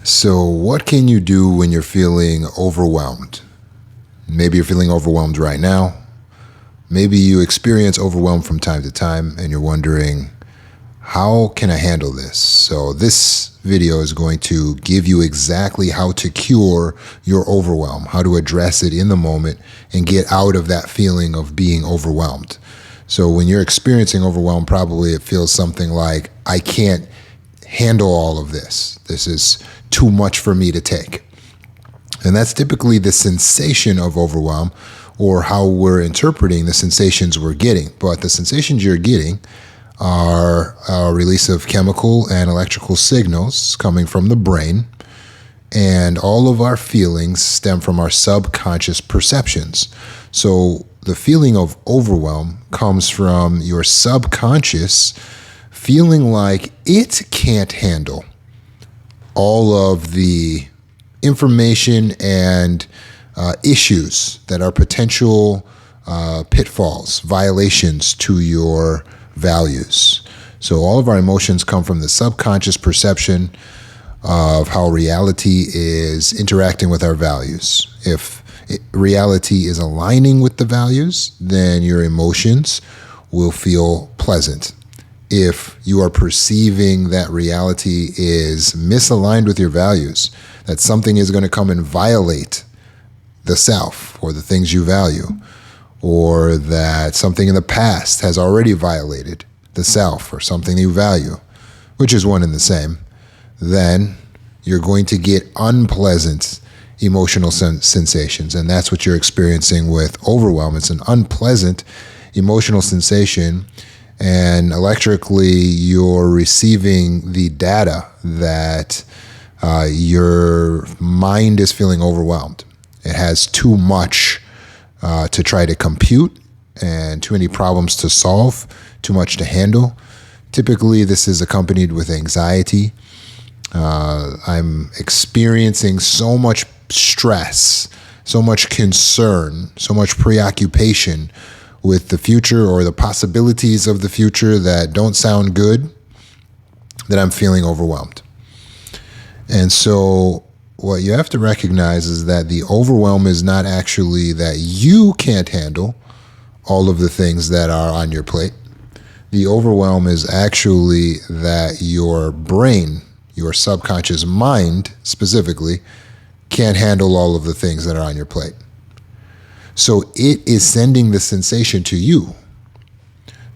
So, what can you do when you're feeling overwhelmed? Maybe you're feeling overwhelmed right now. Maybe you experience overwhelm from time to time and you're wondering, how can I handle this? So, this video is going to give you exactly how to cure your overwhelm, how to address it in the moment and get out of that feeling of being overwhelmed. So, when you're experiencing overwhelm, probably it feels something like, I can't handle all of this. This is too much for me to take. And that's typically the sensation of overwhelm, or how we're interpreting the sensations we're getting. But the sensations you're getting are a release of chemical and electrical signals coming from the brain. And all of our feelings stem from our subconscious perceptions. So the feeling of overwhelm comes from your subconscious feeling like it can't handle all of the information and issues that are potential pitfalls, violations to your values. So all of our emotions come from the subconscious perception of how reality is interacting with our values. If reality is aligning with the values, then your emotions will feel pleasant. If you are perceiving that reality is misaligned with your values, that something is going to come and violate the self or the things you value, or that something in the past has already violated the self or something you value, which is one and the same, then you're going to get unpleasant emotional sensations. And that's what you're experiencing with overwhelm. It's an unpleasant emotional sensation. And electrically, you're receiving the data that your mind is feeling overwhelmed. It has too much to try to compute and too many problems to solve, too much to handle. Typically, this is accompanied with anxiety. I'm experiencing so much stress, so much concern, so much preoccupation with the future or the possibilities of the future that don't sound good, that I'm feeling overwhelmed. And so what you have to recognize is that the overwhelm is not actually that you can't handle all of the things that are on your plate. The overwhelm is actually that your brain, your subconscious mind specifically, can't handle all of the things that are on your plate. So it is sending the sensation to you.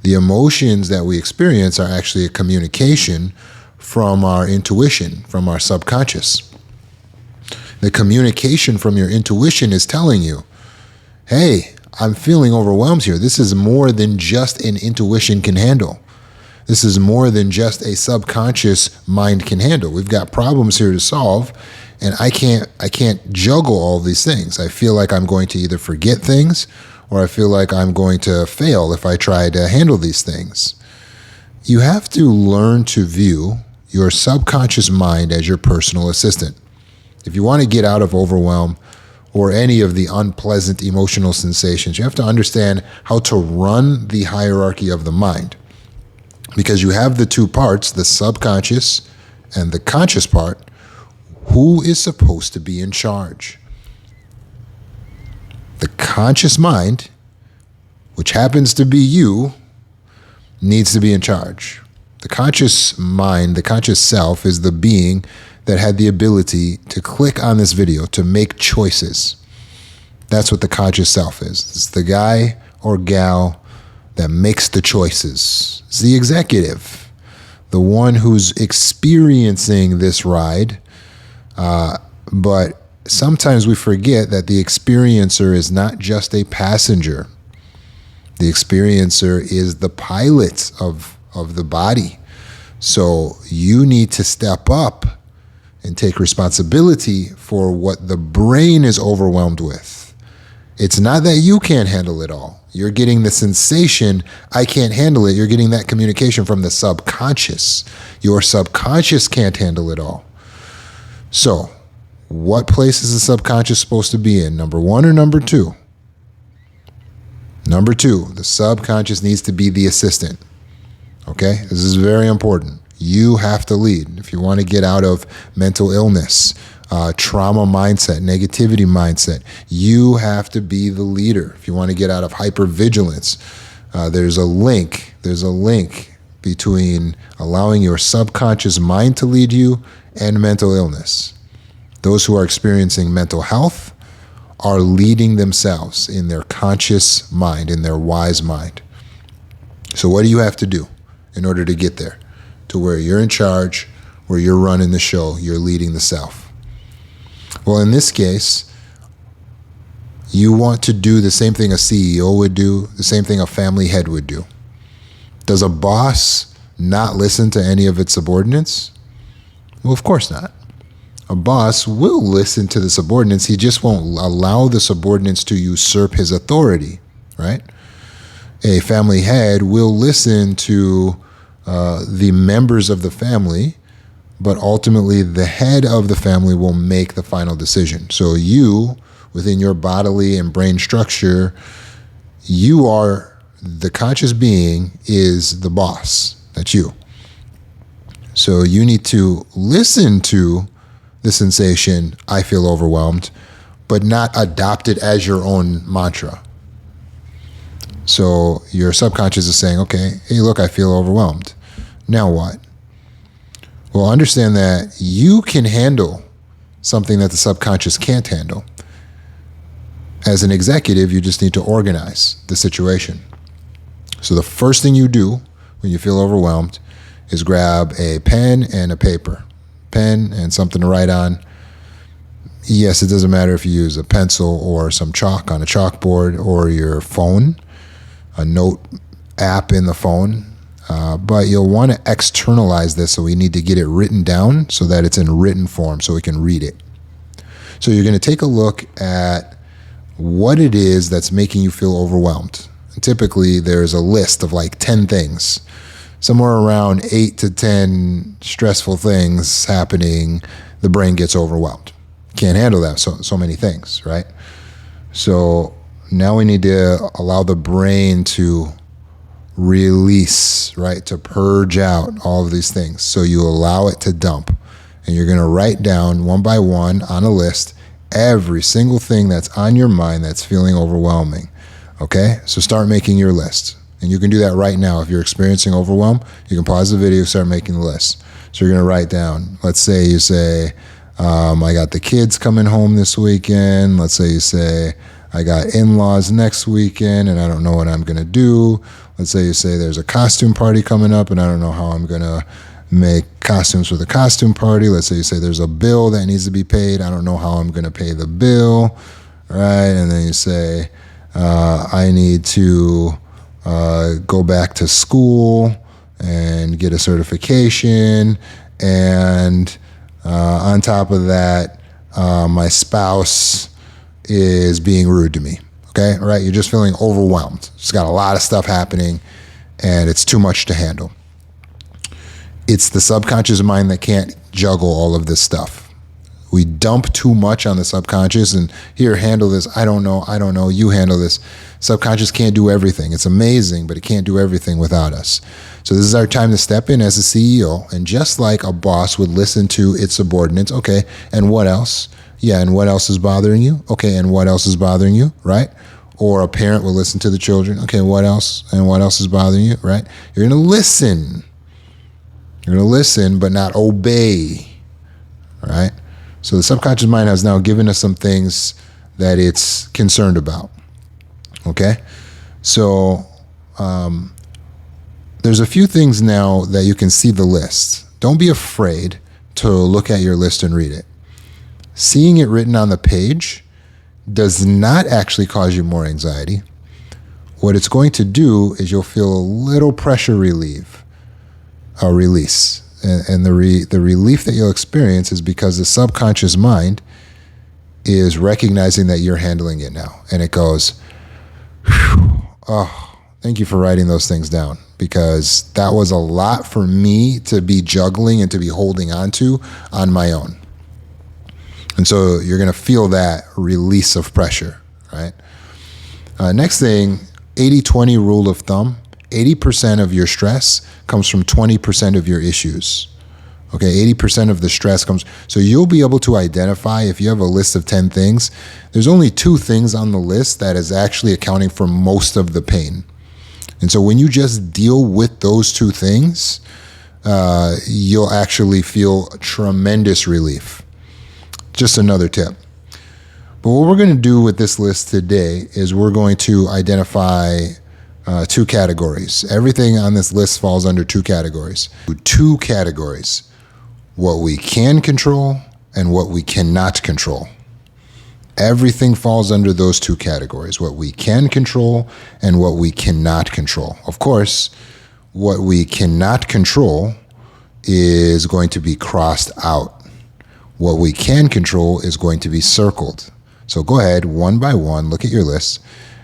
The emotions that we experience are actually a communication from our intuition, from our subconscious. The communication from your intuition is telling you, hey, I'm feeling overwhelmed here. This is more than just an intuition can handle. This is more than just a subconscious mind can handle. We've got problems here to solve. And I can't juggle all these things. I feel like I'm going to either forget things or I feel like I'm going to fail if I try to handle these things. You have to learn to view your subconscious mind as your personal assistant. If you want to get out of overwhelm or any of the unpleasant emotional sensations, you have to understand how to run the hierarchy of the mind. Because you have the two parts, the subconscious and the conscious part. Who is supposed to be in charge? The conscious mind, which happens to be you, needs to be in charge. The conscious mind, the conscious self, is the being that had the ability to click on this video, to make choices. That's what the conscious self is. It's the guy or gal that makes the choices. It's the executive, the one who's experiencing this ride. But sometimes we forget that the experiencer is not just a passenger. The experiencer is the pilot of the body. So you need to step up and take responsibility for what the brain is overwhelmed with. It's not that you can't handle it all. You're getting the sensation, I can't handle it. You're getting that communication from the subconscious. Your subconscious can't handle it all. So, what place is the subconscious supposed to be in? Number one or number two? Number two, the subconscious needs to be the assistant. Okay? This is very important. You have to lead. If you want to get out of mental illness, trauma mindset, negativity mindset, you have to be the leader. If you want to get out of hypervigilance, there's a link between allowing your subconscious mind to lead you and mental illness. Those who are experiencing mental health are leading themselves in their conscious mind, in their wise mind. So what do you have to do in order to get there? To where you're in charge, where you're running the show, you're leading the self. Well, in this case, you want to do the same thing a CEO would do, the same thing a family head would do. Does a boss not listen to any of its subordinates? Well, of course not. A boss will listen to the subordinates. He just won't allow the subordinates to usurp his authority, right? A family head will listen to the members of the family, but ultimately the head of the family will make the final decision. So you, within your bodily and brain structure, you are the conscious being is the boss. That's you. So you need to listen to the sensation, I feel overwhelmed, but not adopt it as your own mantra. So your subconscious is saying, okay, hey, look, I feel overwhelmed. Now what? Well, understand that you can handle something that the subconscious can't handle. As an executive, you just need to organize the situation. So the first thing you do when you feel overwhelmed is grab a pen and a paper. Pen and something to write on. Yes, it doesn't matter if you use a pencil or some chalk on a chalkboard or your phone, a note app in the phone. But you'll want to externalize this, so we need to get it written down so that it's in written form so we can read it. So you're going to take a look at what it is that's making you feel overwhelmed. And typically, there's a list of like 10 things. Somewhere around 8 to 10 stressful things happening, the brain gets overwhelmed. Can't handle that, so many things, right? So now we need to allow the brain to release, right? To purge out all of these things. So you allow it to dump. And you're going to write down one by one on a list every single thing that's on your mind that's feeling overwhelming. Okay? So start making your list. And you can do that right now. If you're experiencing overwhelm, you can pause the video, start making the list. So you're going to write down, let's say you say, I got the kids coming home this weekend. Let's say you say, I got in-laws next weekend and I don't know what I'm going to do. Let's say you say there's a costume party coming up and I don't know how I'm going to make costumes for the costume party. Let's say you say there's a bill that needs to be paid. I don't know how I'm going to pay the bill, right? And then you say, I need to go back to school and get a certification. And on top of that, my spouse is being rude to me. Okay, right? You're just feeling overwhelmed. It's got a lot of stuff happening and it's too much to handle. It's the subconscious mind that can't juggle all of this stuff. We dump too much on the subconscious and here, handle this. I don't know, you handle this. Subconscious can't do everything. It's amazing, but it can't do everything without us. So this is our time to step in as a CEO. And just like a boss would listen to its subordinates, okay, and what else? Yeah, and what else is bothering you? Okay, and what else is bothering you, right? Or a parent will listen to the children. Okay, what else? And what else is bothering you, right? You're going to listen. You're going to listen, but not obey, right? So the subconscious mind has now given us some things that it's concerned about, okay? So there's a few things now that you can see the list. Don't be afraid to look at your list and read it. Seeing it written on the page does not actually cause you more anxiety. What it's going to do is you'll feel a little pressure release. And the relief that you'll experience is because the subconscious mind is recognizing that you're handling it now. And it goes, oh, thank you for writing those things down, because that was a lot for me to be juggling and to be holding on to on my own. And so you're going to feel that release of pressure, right? Next thing, 80-20 rule of thumb. 80% of your stress comes from 20% of your issues. Okay, 80% of the stress comes. So you'll be able to identify, if you have a list of 10 things, there's only 2 things on the list that is actually accounting for most of the pain. And so when you just deal with those 2 things, you'll actually feel tremendous relief. Just another tip. But what we're going to do with this list today is we're going to identify 2 categories. Everything on this list falls under 2 categories. 2 categories. What we can control and what we cannot control. Everything falls under those 2 categories. What we can control and what we cannot control. Of course, what we cannot control is going to be crossed out. What we can control is going to be circled. So go ahead, one by one, look at your list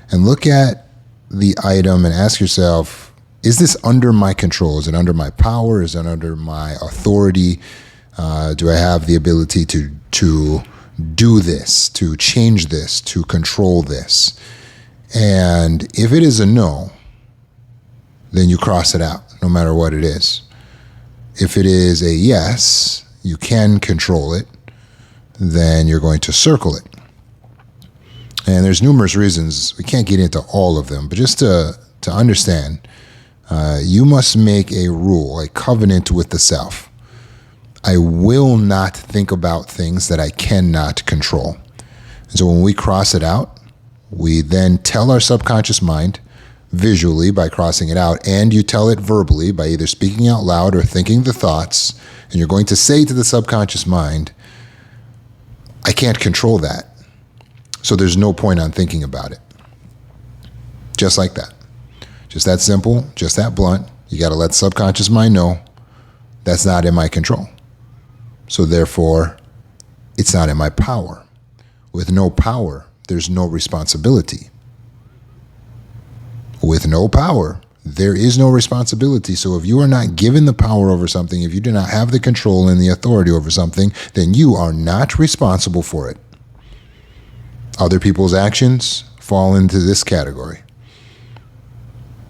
and look at the item and ask yourself, is this under my control? Is it under my power? Is it under my authority? Do I have the ability to do this, to change this, to control this? And if it is a no, then you cross it out, no matter what it is. If it is a yes, you can control it, then you're going to circle it. And there's numerous reasons. We can't get into all of them, but just to understand, you must make a rule, a covenant with the self. I will not think about things that I cannot control. And so when we cross it out, we then tell our subconscious mind visually by crossing it out, and you tell it verbally by either speaking out loud or thinking the thoughts, and you're going to say to the subconscious mind, I can't control that. So there's no point on thinking about it. Just like that. Just that simple, just that blunt. You got to let the subconscious mind know that's not in my control. So therefore, it's not in my power. With no power, there's no responsibility. With no power, there is no responsibility. So if you are not given the power over something, if you do not have the control and the authority over something, then you are not responsible for it. Other people's actions fall into this category.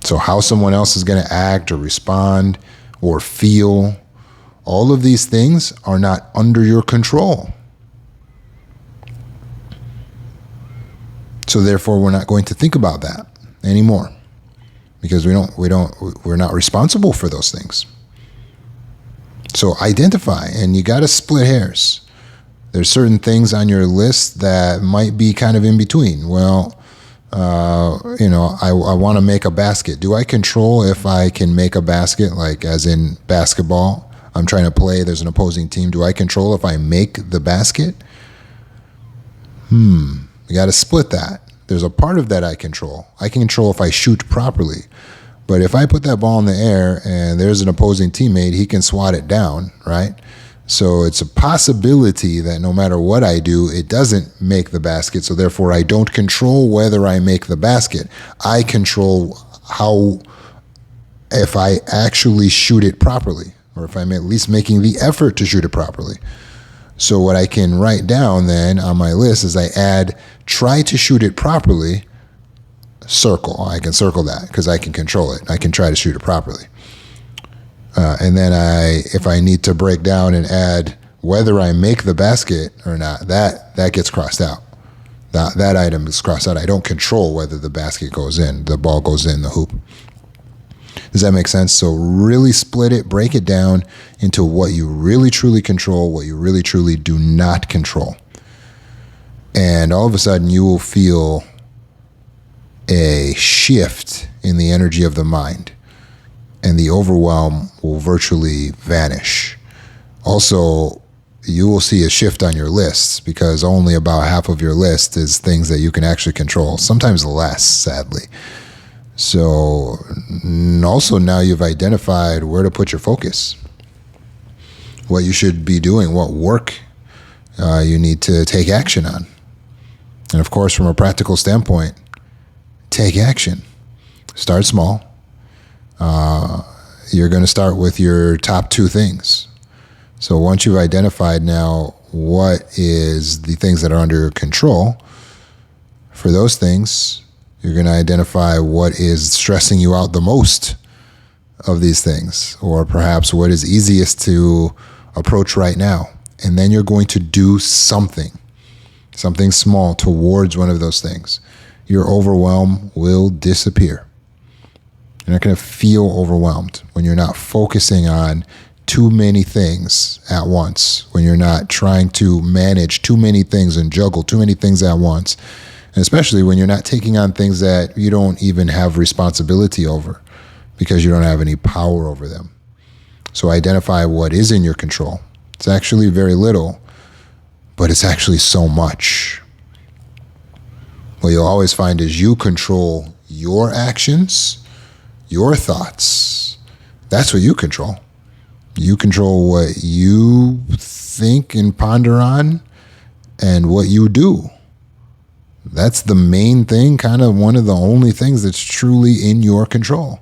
So how someone else is going to act or respond or feel, all of these things are not under your control. So therefore, we're not going to think about that anymore because we're not responsible for those things. So identify, and you got to split hairs. There's certain things on your list that might be kind of in between. Well, I want to make a basket. Do I control if I can make a basket, like as in basketball? I'm trying to play, there's an opposing team. Do I control if I make the basket? We got to split that. There's a part of that I control. I can control if I shoot properly. But if I put that ball in the air and there's an opposing teammate, he can swat it down, right? So it's a possibility that no matter what I do, it doesn't make the basket. So therefore, I don't control whether I make the basket. I control if I actually shoot it properly, or if I'm at least making the effort to shoot it properly. So what I can write down then on my list is I add, try to shoot it properly, circle. I can circle that because I can control it. I can try to shoot it properly. And then if I need to break down and add whether I make the basket or not, that gets crossed out. That item is crossed out. I don't control whether the basket goes in, the ball goes in the hoop. Does that make sense? So really split it, break it down into what you really truly control, what you really truly do not control. And all of a sudden you will feel a shift in the energy of the mind, and the overwhelm will virtually vanish. Also, you will see a shift on your lists because only about half of your list is things that you can actually control, sometimes less, sadly. So also now you've identified where to put your focus, what you should be doing, what work you need to take action on. And of course, from a practical standpoint, take action. Start small. You're going to start with your top 2 things. So once you've identified now what is the things that are under your control, for those things, You're going to identify what is stressing you out the most of these things, or perhaps what is easiest to approach right now. And then you're going to do something small towards one of those things. Your overwhelm will disappear. You're not going to feel overwhelmed when you're not focusing on too many things at once, when you're not trying to manage too many things and juggle too many things at once, and especially when you're not taking on things that you don't even have responsibility over because you don't have any power over them. So identify what is in your control. It's actually very little, but it's actually so much. What you'll always find is you control your actions, your thoughts. That's what you control. You control what you think and ponder on and what you do. That's the main thing, kind of one of the only things that's truly in your control.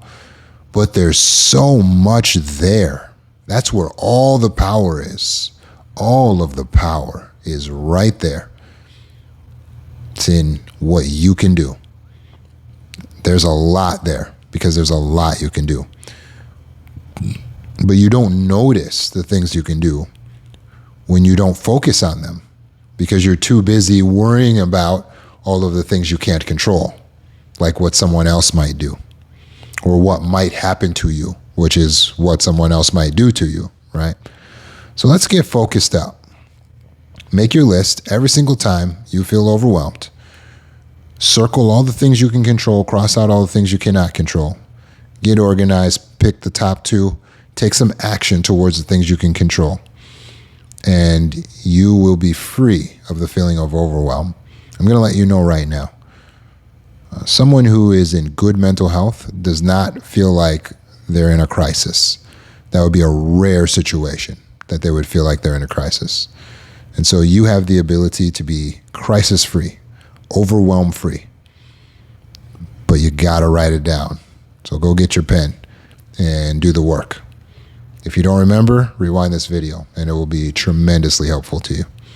But there's so much there. That's where all the power is. All of the power is right there. It's in what you can do. There's a lot there because there's a lot you can do. But you don't notice the things you can do when you don't focus on them because you're too busy worrying about all of the things you can't control, like what someone else might do or what might happen to you, which is what someone else might do to you, right? So let's get focused up. Make your list every single time you feel overwhelmed. Circle all the things you can control, cross out all the things you cannot control. Get organized, pick the top two, take some action towards the things you can control. And you will be free of the feeling of overwhelm. I'm going to let you know right now. Someone who is in good mental health does not feel like they're in a crisis. That would be a rare situation that they would feel like they're in a crisis. And so you have the ability to be crisis-free, overwhelm-free. But you got to write it down. So go get your pen and do the work. If you don't remember, rewind this video and it will be tremendously helpful to you.